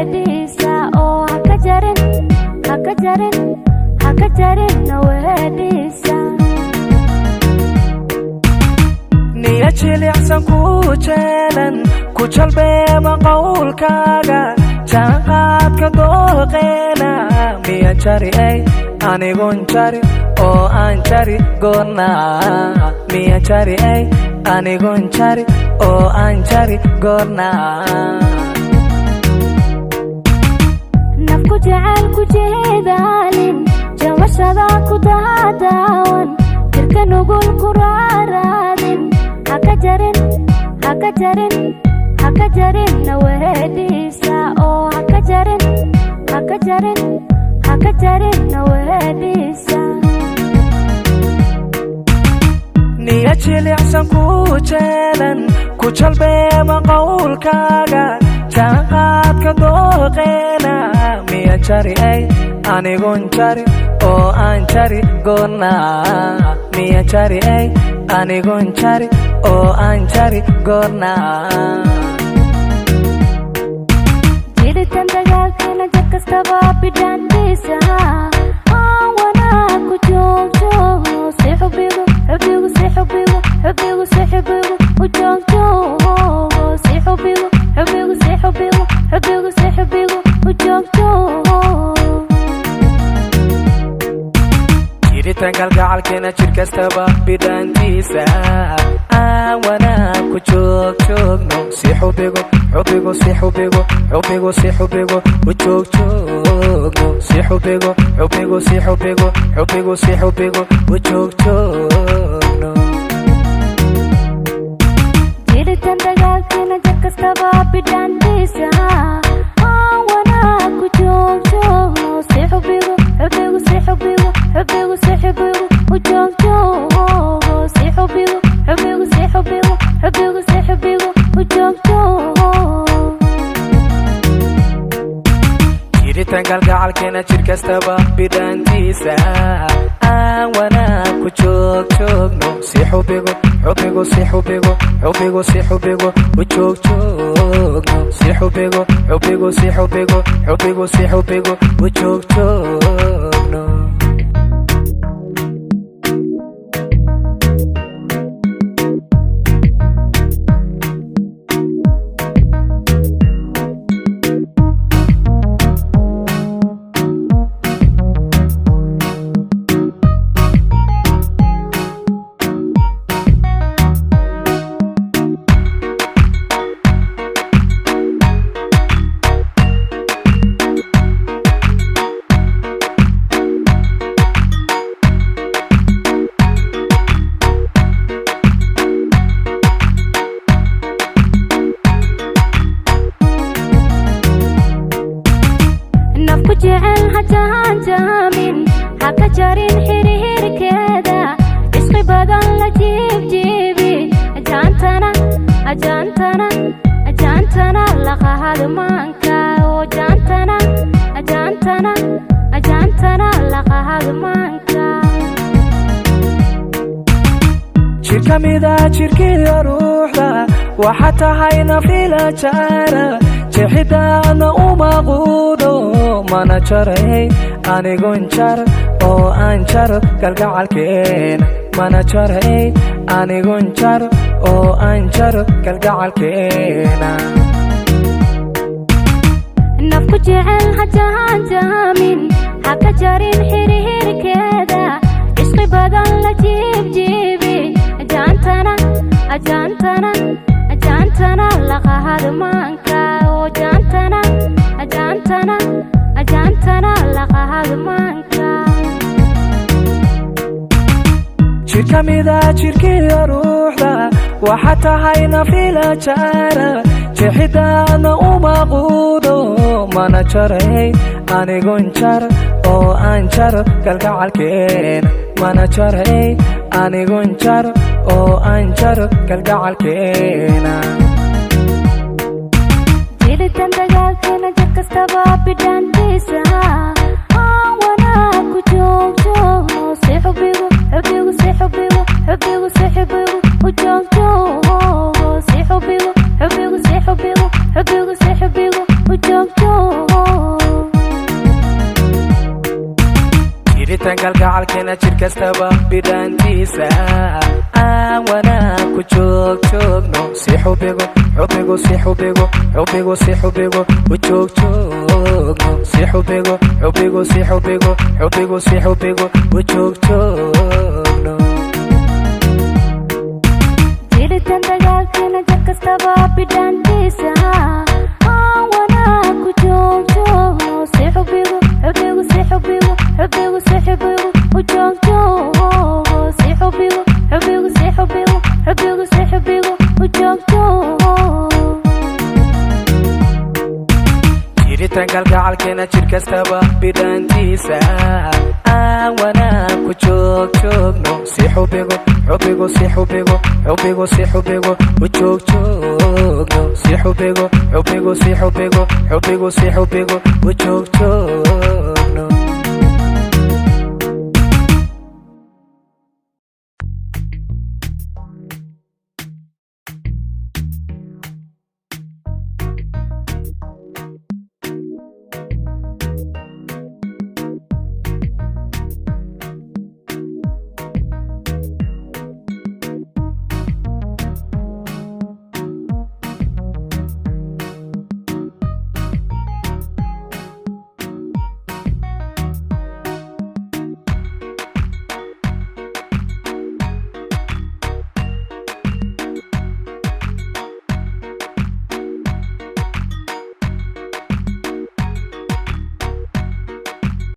وهديسا أو هكجرن وهديسا نيا جلعسن كوجلن كجلبيما قولكاغا جانقادka dooqeena miya jari ay anigon jari oo aan jari goorna miya jari ay anigon jari oo aan jari goorna nafku jacayl ku jeedaalin jamashada ku daadaawan jirka nugul ku raaraadin hakajarin وهديسا أو هكجرن وهديسا نيا جلعسن كوجلن كجلبيما قولكاغا جانقادka dooqeena miya jari ay anigon jari oo aan jari goorna miya jari ay anigon jari oo aan jari goorna jiritan dagaalkeena jad kastaba bidhaantiisa aan wanaag ku joogto si xubigu u joogto si xubigu u joogto jiritan galgacalkeena jir kastaba bidhaantiisa aan wanaag ku joogno si xubigu u joogjoogno si xubigu u joogjoogno jiritan dagaalkeena jad kastaba bidhaantiisa aan wanaag ku joogto si xubigu u joogto si xubigu u joogto jiritan galgacalkeena jir kastaba bidhaantiisa aan wanaag ku joogjoogno si xubigu u joogjoogno si xubigu u joogjoogno jecel hataan jaamin hakajarin xiriirkeeda isqi badan la jiibjiibi ajaantana laqahad maanka oo ajaantana laqahad maanka jirkamida jirkiyo ruuxda waxa tahayna fila jara jeexidana uma quudo mana jaray anigon jar oo aan jar galgacalkeena mana jaray anigon jar oo aan jar galgacalkeena nafku jecel hataan jaamin hakajarin xiriirkeeda isqi badan la jiibjiibi ajaantana laqahad maanka oo ajaantana laqahad maanka jirkamida jirkiyo ruuxda waxa tahayna fila jara jeexidana uma quudo mana jaray anigon jar oo aan jar galgacalkeena mana jaray anigon jar oo aan jar galgacalkeena jiritan dagaalkeena jad kastaba bidhaantiisa aan wanaag ku joogto si xubigu u joogto si xubigu u joogto jiritaan kalgacalkeena jir kastaba bidhaantiisa aan wanaag ku joogjoogno si xubigu xubigu si xubigu xubigu si xubigu u joogjoogno si xubigu xubigu si xubigu xubigu si xubigu u joogjoogno jiritaan dagaalkeena jir kastaba bidhaantiisa aan wanaag ku joogjoogno si xubigu xubigu si xubigu xubigu si xubigu u joogjoogno si xubigu xubigu si xubigu xubigu si xubigu u joogjoogno jiritaan kalgacalkeena jir kastaba bidhaantiisa aan wanaag ku joogjoogno si xubigu xubigu si xubigu xubigu si xubigu u joogjoogno si xubigu xubigu si xubigu xubigu si xubigu u joogjoogno